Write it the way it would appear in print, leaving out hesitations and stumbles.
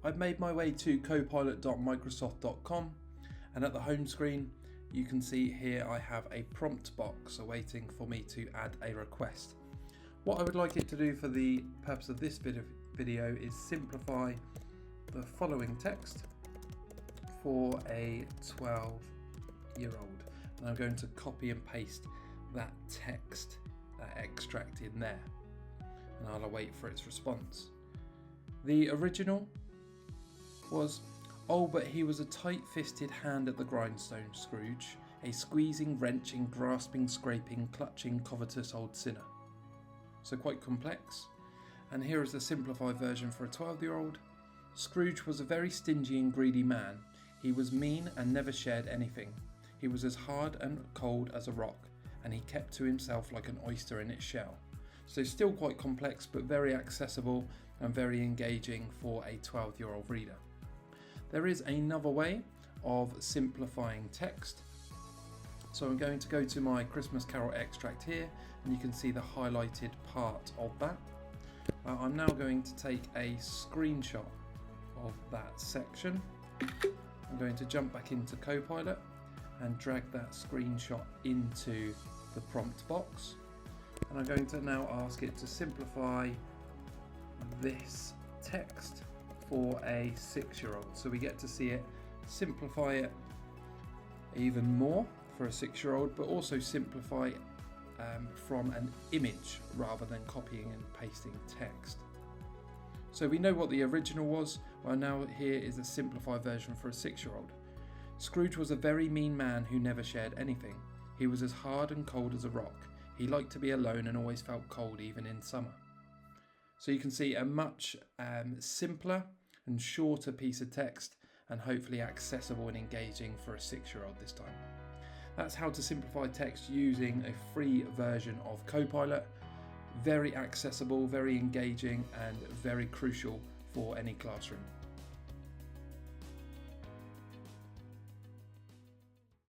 I've made my way to copilot.microsoft.com, and at the home screen you can see here I have a prompt box awaiting for me to add a request. What I would like it to do for the purpose of this video is simplify the following text for a 12-year-old, and I'm going to copy and paste that text, that extract in there, and I'll await for its response. The original was, "Oh, but he was a tight-fisted hand at the grindstone, Scrooge, a squeezing, wrenching, grasping, scraping, clutching, covetous old sinner." So quite complex. And here is the simplified version for a 12-year-old. "Scrooge was a very stingy and greedy man. He was mean and never shared anything. He was as hard and cold as a rock, and he kept to himself like an oyster in its shell." So still quite complex, but very accessible and very engaging for a 12-year-old reader. There is another way of simplifying text. So I'm going to go to my Christmas Carol extract here, and you can see the highlighted part of that. I'm now going to take a screenshot of that section. I'm going to jump back into Copilot and drag that screenshot into the prompt box. And I'm going to now ask it to simplify this text for a 6-year-old. So we get to see it simplify it even more for a 6-year-old, but also simplify from an image rather than copying and pasting text. So we know what the original was. Well, now here is a simplified version for a 6-year-old. "Scrooge was a very mean man who never shared anything. He was as hard and cold as a rock. He liked to be alone and always felt cold even in summer." So you can see a much simpler and shorter piece of text, and hopefully accessible and engaging for a 6-year-old this time. That's how to simplify text using a free version of Copilot. Very accessible, very engaging, and very crucial for any classroom.